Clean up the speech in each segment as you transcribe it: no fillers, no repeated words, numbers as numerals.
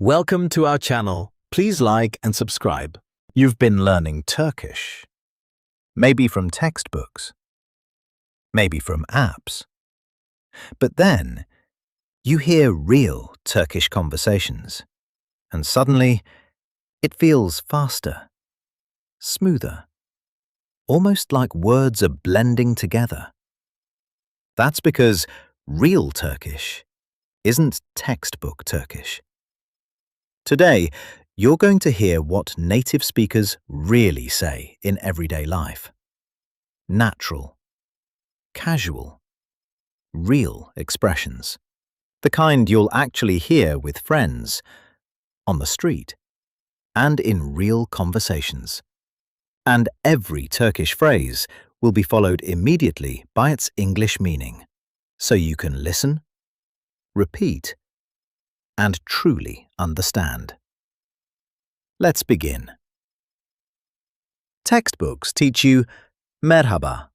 Welcome to our channel. Please like and subscribe. You've been learning Turkish. Maybe from textbooks. Maybe from apps. But then, you hear real Turkish conversations, and suddenly, it feels faster, smoother, almost like words are blending together. That's because real Turkish isn't textbook Turkish. Today, you're going to hear what native speakers really say in everyday life. Natural, casual, real expressions. The kind you'll actually hear with friends, on the street, and in real conversations. And every Turkish phrase will be followed immediately by its English meaning, so you can listen, repeat, and truly understand. Let's begin. Textbooks teach you merhaba,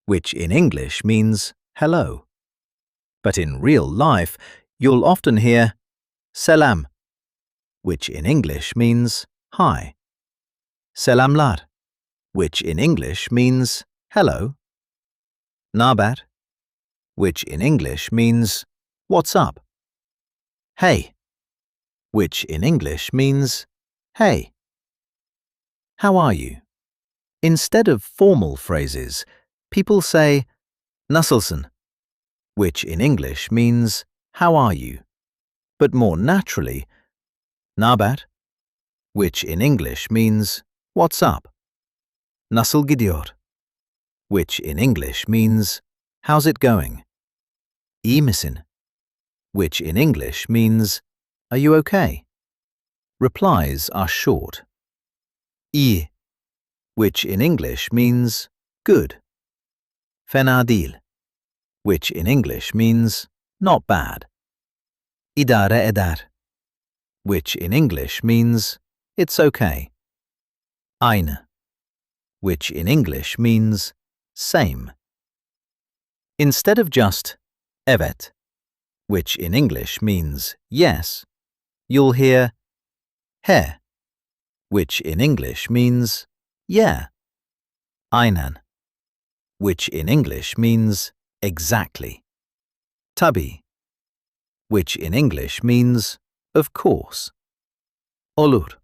which in English means hello. But in real life, you'll often hear selam, which in English means hi. Selamlar, which in English means hello. Naber, which in English means what's up. Hey, which in English means hey. How are you? Instead of formal phrases, people say nasılsın, which in English means how are you? But more naturally, naber, which in English means what's up. Nasıl gidiyor, which in English means how's it going. İyi misin, which in English means are you okay? Replies are short. İyi, which in English means good. Fena değil, which in English means not bad. İdare eder, which in English means it's okay. Aynı, which in English means same. Instead of just evet, which in English means yes, you'll hear he, which in English means yeah. Aynen, which in English means exactly. Tabii, which in English means of course. Olur,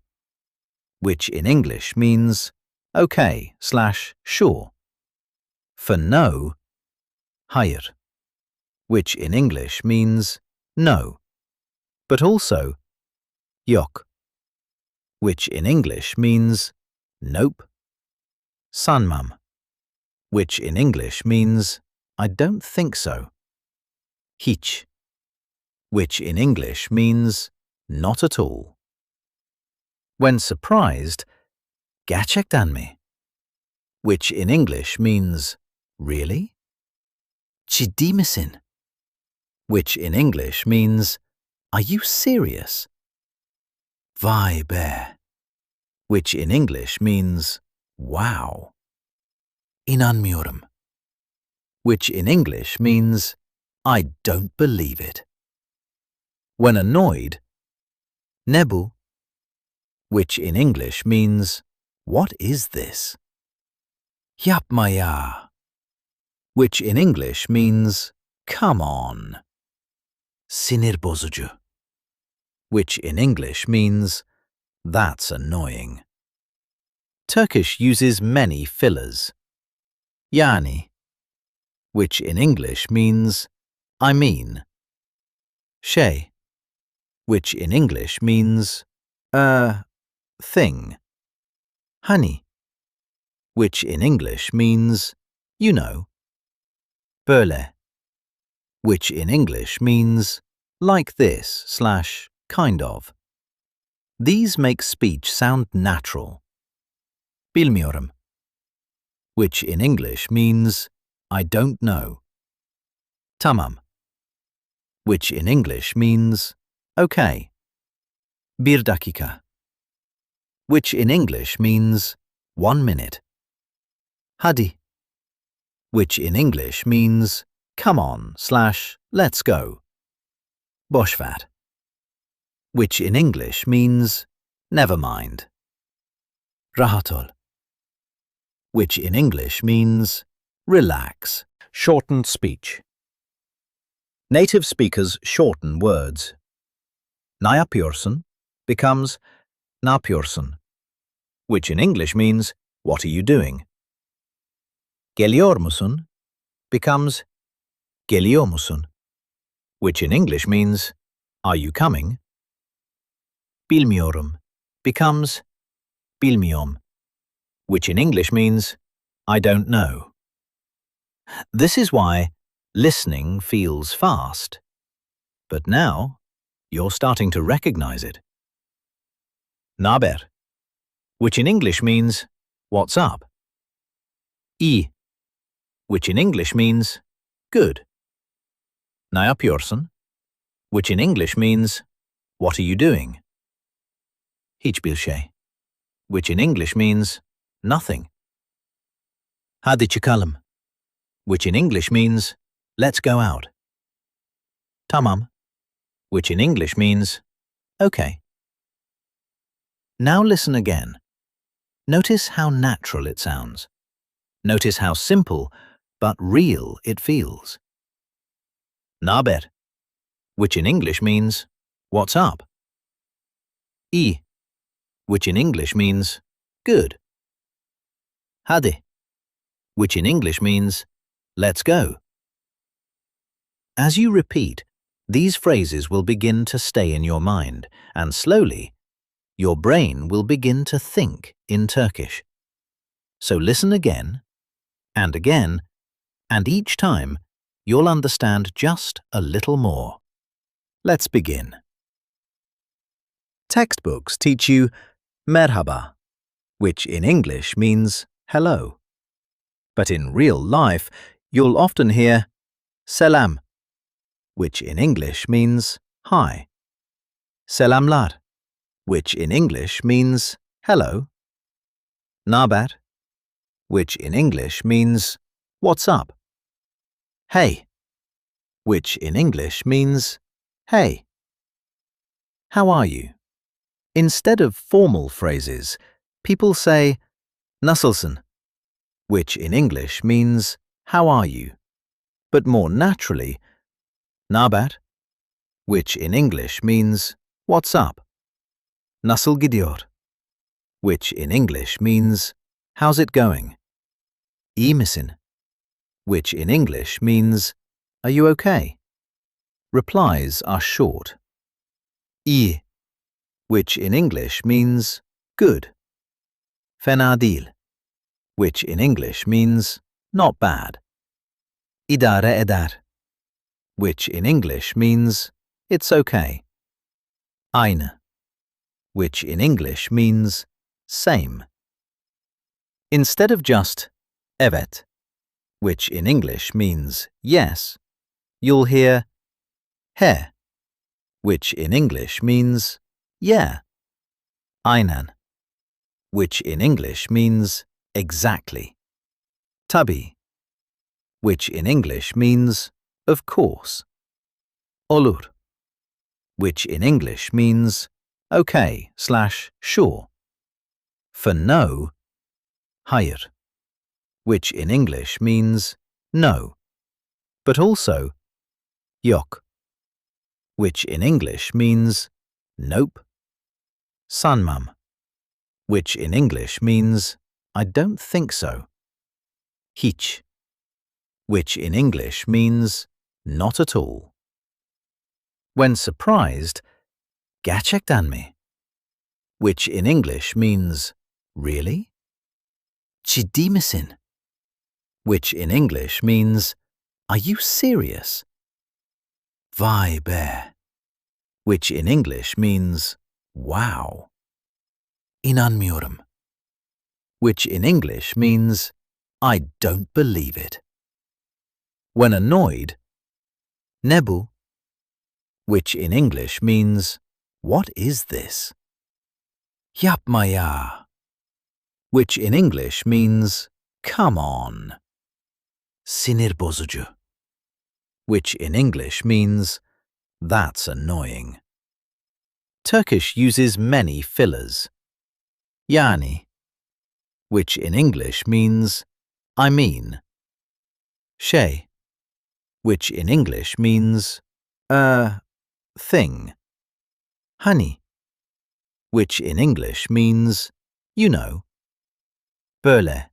which in English means okay/sure. For no, hayır, which in English means no, but also yok, which in English means nope. Sanmam, which in English means I don't think so. Hiç, which in English means not at all. When surprised, gerçekten mi, which in English means really? Ciddi misin, which in English means are you serious? Vay be, which in English means wow. İnanmıyorum, which in English means I don't believe it. When annoyed, ne bu, which in English means what is this? Yapma ya, which in English means come on. Sinir bozucu, which in English means that's annoying. Turkish uses many fillers. Yani, which in English means I mean. Şey, which in English means thing. Hani, which in English means you know. Böyle, which in English means like this/kind of. These make speech sound natural. Bilmiyorum, which in English means I don't know. Tamam, which in English means okay. Bir dakika, which in English means 1 minute. Hadi, which in English means come on/let's go. Boş ver, which in English means never mind. Rahat ol, which in English means relax. Shortened speech. Native speakers shorten words. Ne yapıyorsun becomes ne yapıyorsun, which in English means what are you doing? Geliyor musun becomes geliyor musun, which in English means are you coming? Bilmiyorum becomes bilmiyorum, which in English means I don't know. This is why listening feels fast, but now you're starting to recognize it. Naber, which in English means what's up. İyi, which in English means good. Ne yapıyorsun, which in English means what are you doing? Hiçbir şey, which in English means nothing. Hadi çıkalım, which in English means let's go out. Tamam, which in English means okay. Now listen again. Notice how natural it sounds. Notice how simple but real it feels. Naber, which in English means what's up. İyi, which in English means good. Hadi, which in English means let's go. As you repeat, these phrases will begin to stay in your mind, and slowly, your brain will begin to think in Turkish. So listen again, and each time you'll understand just a little more. Let's begin. Textbooks teach you merhaba, which in English means hello. But in real life, you'll often hear selam, which in English means hi. Selamlar, which in English means hello. Naber, which in English means what's up. Hey, which in English means hey. How are you? Instead of formal phrases, people say nasılsın, which in English means how are you, but more naturally, naber, which in English means what's up. Nasıl gidiyor, which in English means how's it going. İyi misin, which in English means are you okay. Replies are short. İyi, which in English means good. Fena değil, which in English means not bad. İdare eder, which in English means it's okay. Aynı, which in English means same. Instead of just evet, which in English means yes, you'll hear he, which in English means yeah. Aynen, which in English means exactly. Tabii, which in English means of course. Olur, which in English means okay/sure. For no, hayır, which in English means no, but also yok, which in English means nope. Sanmam, which in English means I don't think so. Hiç, which in English means not at all. When surprised, gerçekten mi, which in English means really? Ciddi misin, which in English means are you serious? Vay be, which in English means wow. İnanmıyorum, which in English means I don't believe it. When annoyed, ne bu, which in English means what is this? Yapma ya, which in English means come on. Sinir bozucu, which in English means that's annoying. Turkish uses many fillers. Yani, which in English means I mean. Şey, which in English means thing. Hani, which in English means you know. Böyle,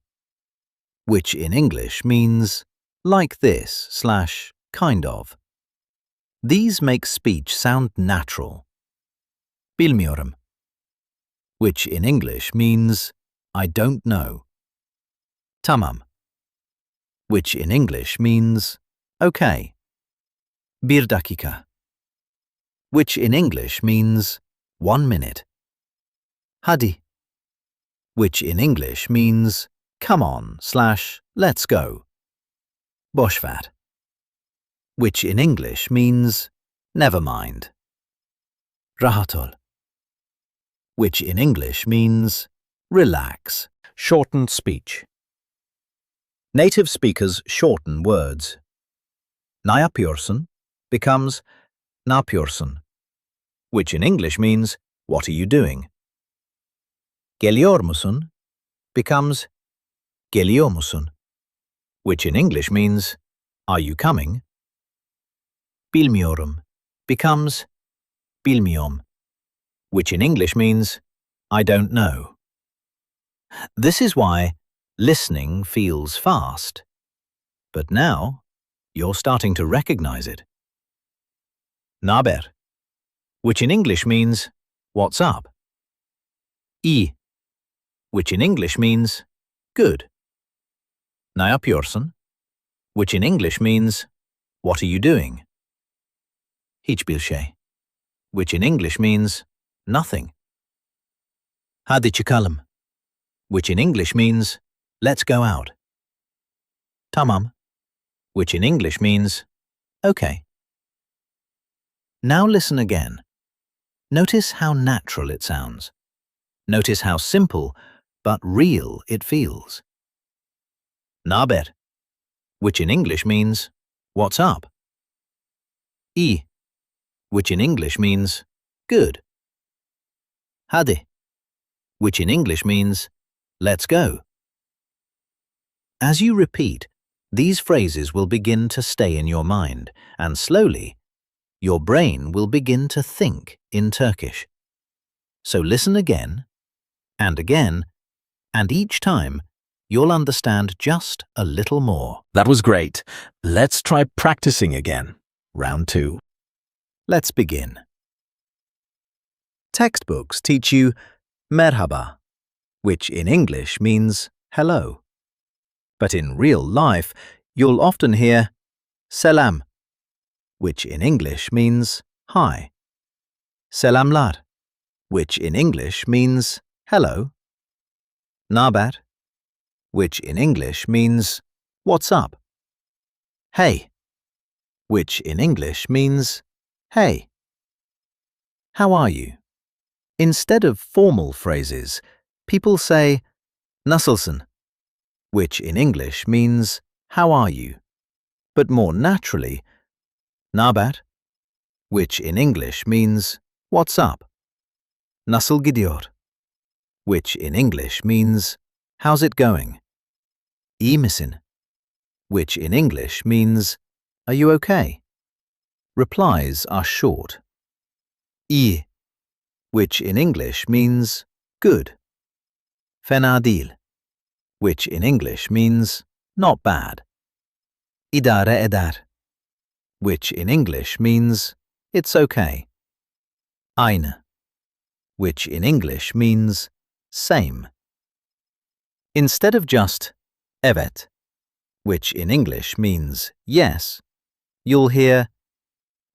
which in English means like this / kind of. These make speech sound natural. Bilmiyorum, which in English means I don't know. Tamam, which in English means okay. Bir dakika, which in English means 1 minute. Hadi, which in English means come on / let's go. Boş ver, which in English means never mind. Rahat ol, which in English means relax. Shortened speech. Native speakers shorten words. Ne yapıyorsun becomes ne yapıyorsun, which in English means what are you doing? Geliyor musun becomes geliyor musun, which in English means are you coming? Bilmiyorum becomes bilmiyorum, which in English means I don't know. This is why listening feels fast, but now you're starting to recognize it. Naber, which in English means what's up. İyi, which in English means good. Ne yapıyorsun, which in English means what are you doing? Hiçbir şey, which in English means nothing. Hadi çıkalım, which in English means let's go out. Tamam, which in English means okay. Now listen again. Notice how natural it sounds. Notice how simple but real it feels. Naber, which in English means what's up. İyi, which in English means good. Hadi, which in English means let's go. As you repeat, these phrases will begin to stay in your mind, and slowly, your brain will begin to think in Turkish. So listen again, and each time, you'll understand just a little more. That was great. Let's try practicing again. Round 2. Let's begin. Textbooks teach you merhaba, which in English means hello. But in real life, you'll often hear selam, which in English means hi. Selamlar, which in English means hello. Naber, which in English means what's up. Hey, which in English means hey. How are you? Instead of formal phrases, people say nasılsın, which in English means how are you? But more naturally, naber, which in English means what's up. Nasıl gidiyor, which in English means how's it going. İyi misin, which in English means are you okay? Replies are short. İyi, which in English means good. Fena değil, which in English means not bad. İdare eder, which in English means it's okay. Aynı, which in English means same. Instead of just evet, which in English means yes, you'll hear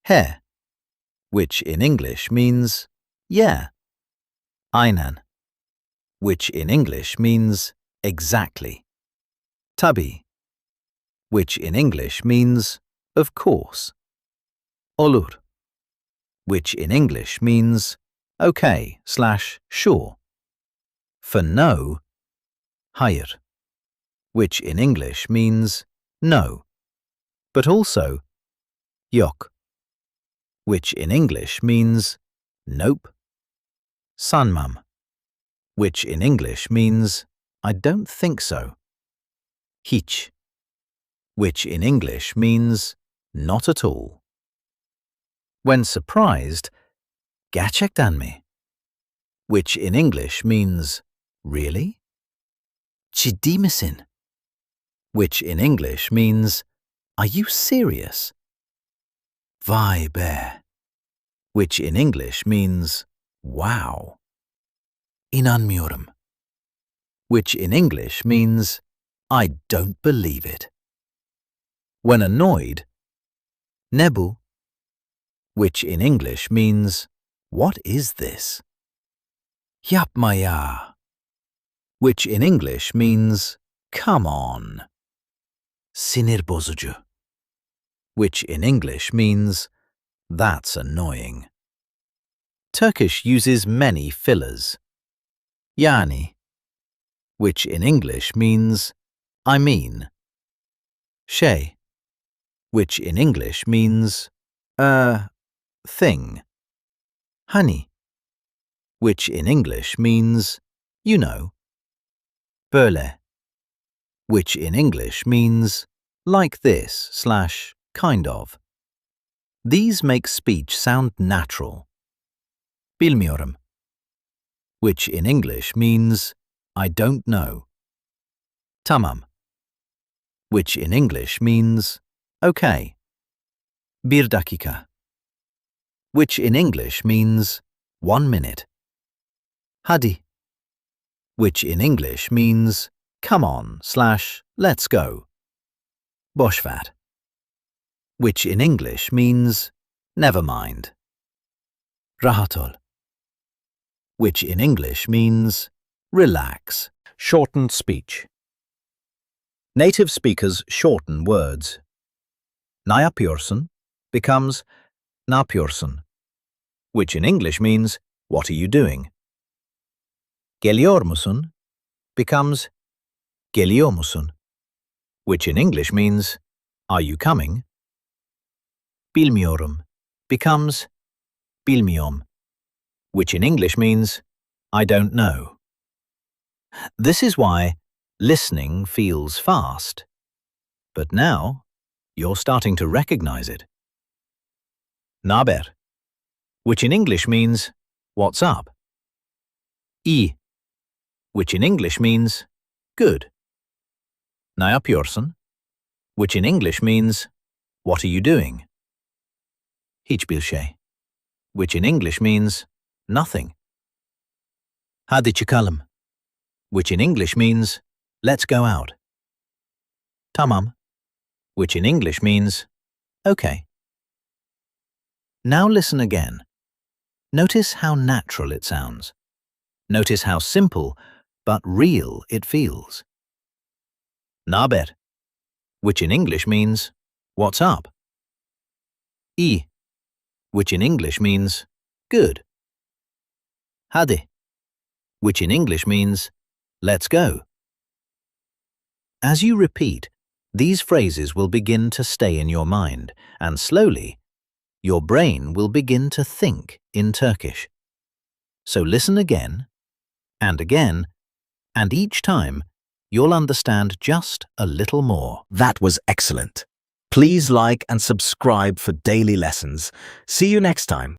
he, which in English means yeah. Aynen, which in English means exactly. Tabii, which in English means of course. Olur, which in English means okay / sure. For no, hayır, which in English means no, but also yok, which in English means nope. Sanmam, which in English means I don't think so. Hiç, which in English means not at all. When surprised, gerçekten mi, which in English means really? Ciddi misin, which in English means are you serious? Vay be, which in English means wow. İnanmıyorum, which in English means I don't believe it. When annoyed, ne bu, which in English means what is this? Yapma ya, which in English means come on. Sinir bozucu, which in English means that's annoying. Turkish uses many fillers. Yani, which in English means I mean. Şey, which in English means thing. Hani, which in English means you know. Böyle, which in English means like this / kind of. These make speech sound natural. Bilmiyorum, which in English means I don't know. Tamam, which in English means okay. Bir dakika, which in English means 1 minute. Hadi, which in English means come on / let's go. Boş ver, which in English means never mind. Rahat ol, which in English means relax. Shortened speech. Native speakers shorten words. Ne yapıyorsun becomes ne yapıyorsun, which in English means what are you doing? Geliyor musun becomes geliyor musun, which in English means are you coming? Bilmiyorum becomes bilmiyorum, which in English means I don't know. This is why listening feels fast, but now you're starting to recognize it. Naber, which in English means what's up. İyi, which in English means good. Ne yapıyorsun, which in English means what are you doing? Hiçbir şey, which in English means nothing. Hadi çıkalım, which in English means let's go out. Tamam, which in English means okay. Now listen again. Notice how natural it sounds. Notice how simple but real it feels. Naber, which in English means what's up. İyi, which in English means good. Hadi, which in English means let's go. As you repeat, these phrases will begin to stay in your mind, and slowly, your brain will begin to think in Turkish. So listen again, and each time, you'll understand just a little more. That was excellent. Please like and subscribe for daily lessons. See you next time.